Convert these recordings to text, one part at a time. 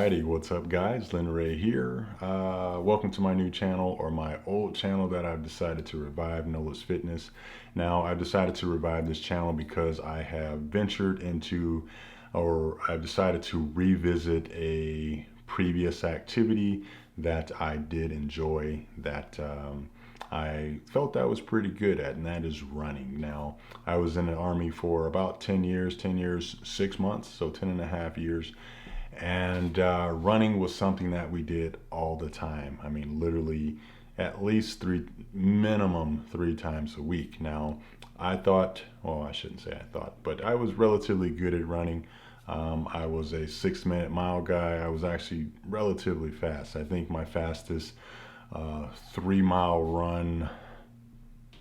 Alrighty, what's up guys? Lynn Ray here. Welcome to my new channel, or my old channel that I've decided to revive, Nolus Fitness. Now I've decided to revive this channel because I have ventured into, or I've decided to revisit a previous activity that I did enjoy, that I felt I was pretty good at, and that is running. Now, I was in the Army for about 10 years, 6 months, so 10 and a half years. And running was something that we did all the time. I mean, literally at least minimum three times a week. Now, I thought, well, I shouldn't say I thought, but I was relatively good at running. I was a 6 minute mile guy. I was actually relatively fast. I think my fastest 3 mile run,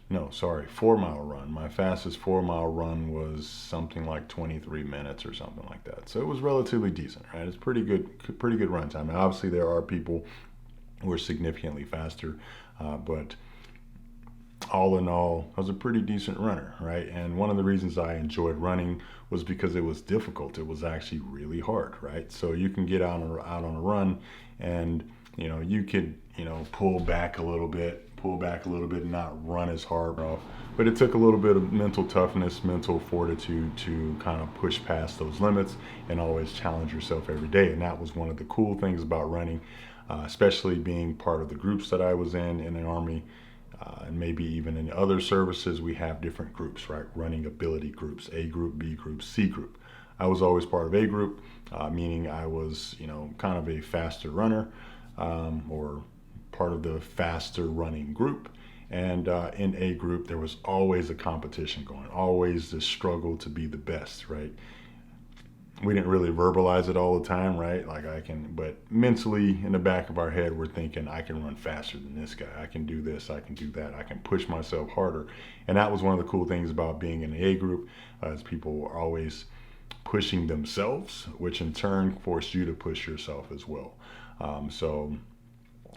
no, sorry, 4 mile run. My fastest 4 mile run was something like 23 minutes or something like that. So it was relatively decent, right? It's pretty good run time. And obviously there are people who are significantly faster, but all in all, I was a pretty decent runner, right? And one of the reasons I enjoyed running was because it was difficult. It was actually really hard, right? So you can get out on a run, and you could pull back a little bit, and not run as hard off. But it took a little bit of mental toughness, mental fortitude to kind of push past those limits and always challenge yourself every day. And that was one of the cool things about running, especially being part of the groups that I was in the Army. And maybe even in other services, we have different groups, right? Running ability groups: A group, B group, C group. I was always part of A group, meaning I was, kind of a faster runner, or part of the faster running group. And in A group, there was always a competition going, always the struggle to be the best, right? We didn't really verbalize it all the time, right? But mentally in the back of our head, we're thinking, I can run faster than this guy. I can do this, I can do that. I can push myself harder. And that was one of the cool things about being in the A group, is people are always pushing themselves, which in turn forced you to push yourself as well. So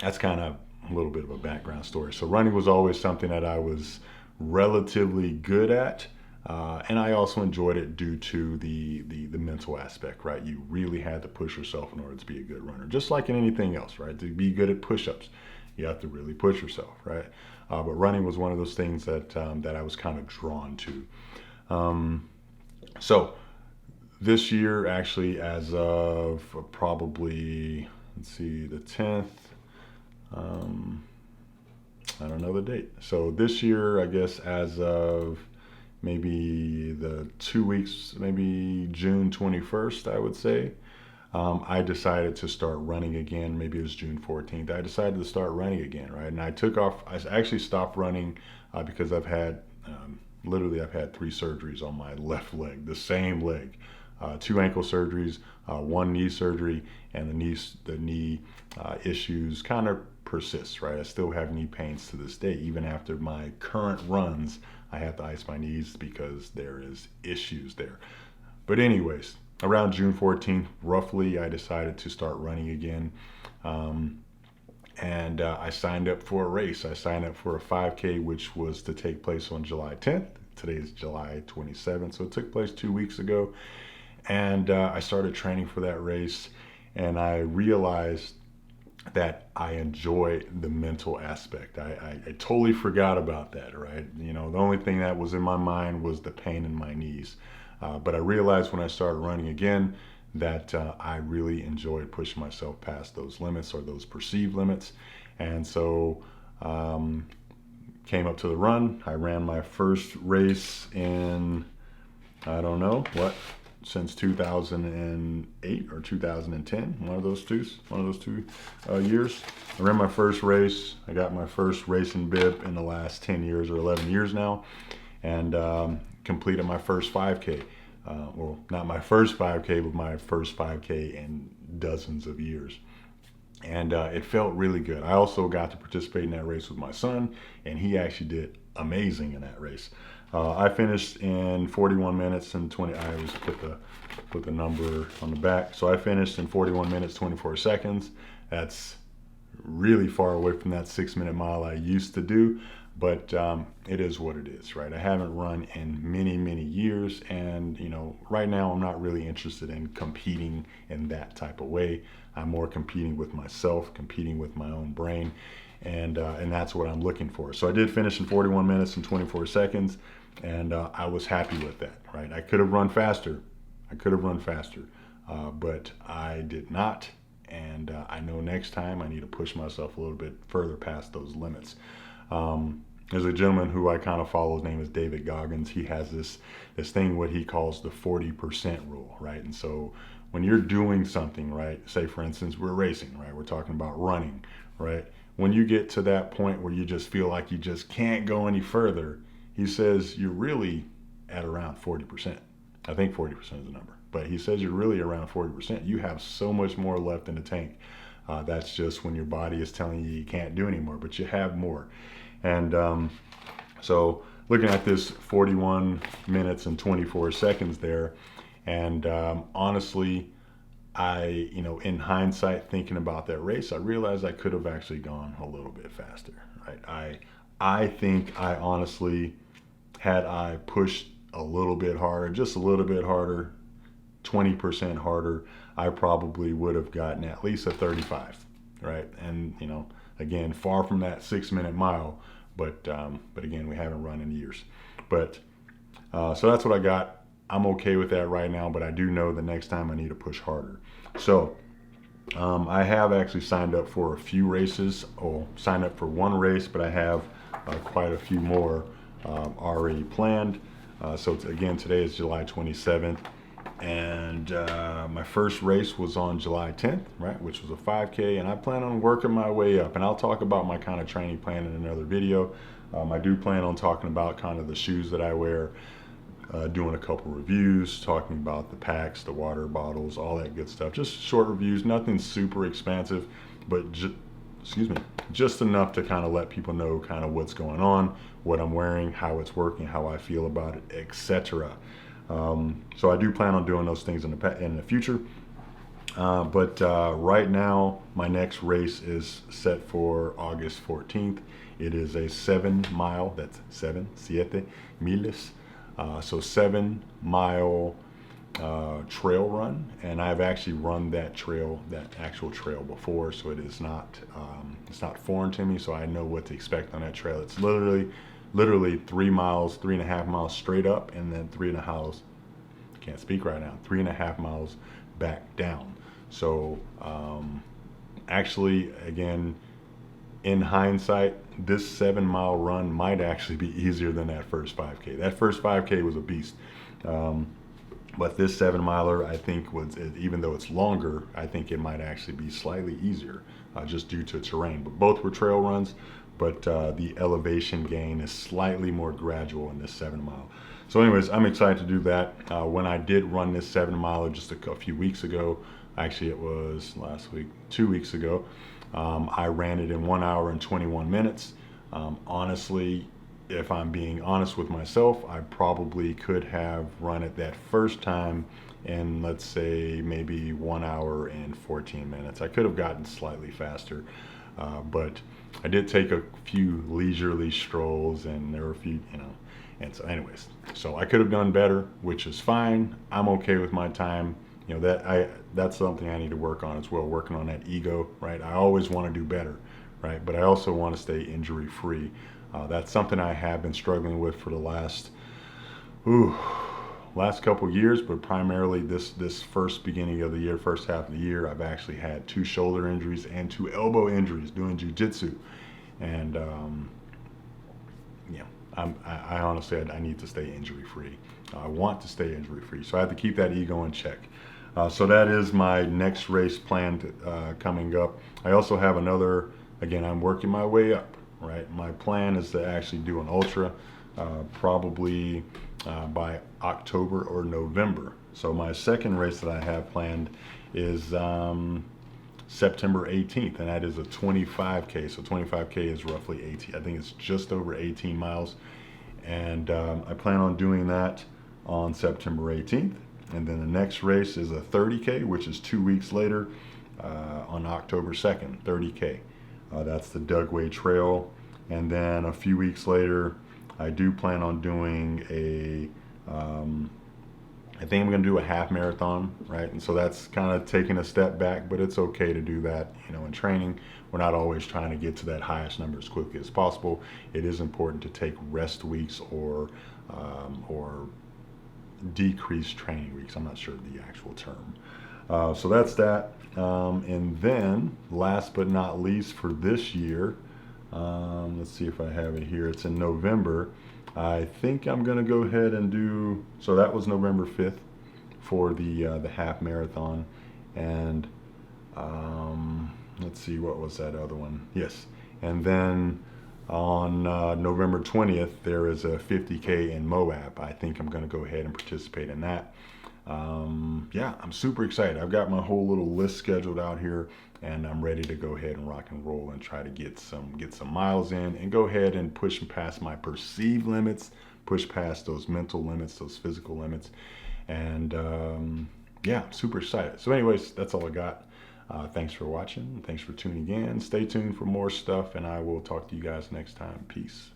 that's kind of a little bit of a background story. So running was always something that I was relatively good at. And I also enjoyed it due to the mental aspect, right? You really had to push yourself in order to be a good runner, just like in anything else, right? To be good at push-ups, you have to really push yourself, right? But running was one of those things that I was kind of drawn to. So this year, actually, as of probably, let's see, the 10th, I don't know the date. So this year, I guess, as of maybe the 2 weeks, maybe June 21st, I would say, I decided to start running again. Maybe it was June 14th. I decided to start running again, right? And I actually stopped running because I've had, I've had 3 surgeries on my left leg, the same leg. 2 ankle surgeries, 1 knee surgery, and the knee issues kind of persist, right? I still have knee pains to this day. Even after my current runs, I have to ice my knees because there is issues there. But anyways, around June 14th, roughly, I decided to start running again. And I signed up for a race. I signed up for a 5K, which was to take place on July 10th. Today is July 27th, so it took place 2 weeks ago. And I started training for that race, and I realized that I enjoy the mental aspect. I totally forgot about that, right? The only thing that was in my mind was the pain in my knees. But I realized when I started running again that I really enjoyed pushing myself past those limits, or those perceived limits. And so came up to the run. I ran my first race in, I don't know, since 2008 or 2010, one of those two years. I ran my first race. I got my first racing bib in the last 10 years or 11 years now, and completed my first 5K. Well, not my first 5K, but my first 5K in dozens of years. And it felt really good. I also got to participate in that race with my son, and he actually did amazing in that race. I finished in 41 minutes and 20. I always put the number on the back. So I finished in 41 minutes 24 seconds. That's really far away from that 6 minute mile I used to do. But it is what it is, right? I haven't run in many years, and right now I'm not really interested in competing in that type of way. I'm more competing with myself, competing with my own brain, and that's what I'm looking for. So I did finish in 41 minutes and 24 seconds, and I was happy with that, right? I could have run faster. I could have run faster, but I did not. And I know next time I need to push myself a little bit further past those limits. There's a gentleman who I kind of follow. His name is David Goggins. He has this thing what he calls the 40% rule, right? And so when you're doing something, right? Say for instance we're racing, right? We're talking about running, right? When you get to that point where you just feel like you just can't go any further, he says you're really at around 40%. I think 40% is the number, but he says you're really around 40%. You have so much more left in the tank. That's just when your body is telling you you can't do anymore, but you have more. And so looking at this 41 minutes and 24 seconds there, and honestly, in hindsight, thinking about that race, I realized I could have actually gone a little bit faster, right? I think I honestly, had I pushed a little bit harder, just a little bit harder, 20% harder, I probably would have gotten at least a 35, right? And again, far from that 6-minute mile, but again, we haven't run in years. But so that's what I got. I'm okay with that right now, but I do know the next time I need to push harder. So I have actually signed up for a few races, or signed up for one race, but I have quite a few more already planned. So again, today is July 27th, and my first race was on July 10th, right, which was a 5K, and I plan on working my way up, and I'll talk about my kind of training plan in another video. I do plan on talking about kind of the shoes that I wear, doing a couple reviews, talking about the packs, the water bottles, all that good stuff. Just short reviews, nothing super expansive, but just enough to kind of let people know kind of what's going on, what I'm wearing, how it's working, how I feel about it, etc. So I do plan on doing those things in the future. But right now, my next race is set for August 14th. It is a 7-mile, that's 7 miles. So 7-mile trail run, and I've actually run that actual trail before, so it's not foreign to me. So I know what to expect on that trail. It's literally 3 miles, 3.5 miles straight up, and then 3.5. Can't speak right now. 3.5 miles back down. So actually, again, in hindsight, this 7-mile run might actually be easier than that first 5K. That first 5K was a beast. But this 7-miler, I think, even though it's longer, I think it might actually be slightly easier just due to terrain. But both were trail runs, but the elevation gain is slightly more gradual in this 7-mile. So anyways, I'm excited to do that. When I did run this 7-miler just a few weeks ago, actually it was last week, 2 weeks ago, I ran it in 1 hour and 21 minutes. Honestly, if I'm being honest with myself, I probably could have run it that first time in, let's say, maybe 1 hour and 14 minutes. I could have gotten slightly faster, but I did take a few leisurely strolls, and there were a few, and so anyways, so I could have done better, which is fine. I'm okay with my time. That's something I need to work on as well, working on that ego, right? I always want to do better, right? But I also want to stay injury free. That's something I have been struggling with for the last couple years, but primarily this first beginning of the year, first half of the year, I've actually had 2 shoulder injuries and 2 elbow injuries doing jiu-jitsu. And I honestly, I need to stay injury free. I want to stay injury free, so I have to keep that ego in check. So that is my next race planned coming up. I also have another, again, I'm working my way up, right? My plan is to actually do an ultra probably by October or November. So my second race that I have planned is September 18th, and that is a 25K. So 25K is roughly 18, I think it's just over 18 miles. And I plan on doing that on September 18th. And then the next race is a 30K, which is 2 weeks later, on October 2nd, 30K. That's the Dugway Trail And then a few weeks later, I do plan on doing I think I'm going to do a half marathon, right? And so that's kind of taking a step back, but it's okay to do that. In training, we're not always trying to get to that highest number as quickly as possible. It is important to take rest weeks or decrease training weeks. I'm not sure the actual term. So that's that. And then, last but not least, for this year, let's see if I have it here. It's in November. I think I'm going to go ahead and do. So that was November 5th for the half marathon, and let's see, what was that other one? Yes, and then on November 20th there is a 50K in Moab. I think I'm going to go ahead and participate in that. Yeah, I'm super excited. I've got my whole little list scheduled out here, and I'm ready to go ahead and rock and roll and try to get some miles in and go ahead and push past my perceived limits, push past those mental limits, those physical limits, and yeah, I'm super excited. So anyways, that's all I got. Thanks for watching. Thanks for tuning in. Stay tuned for more stuff, and I will talk to you guys next time. Peace.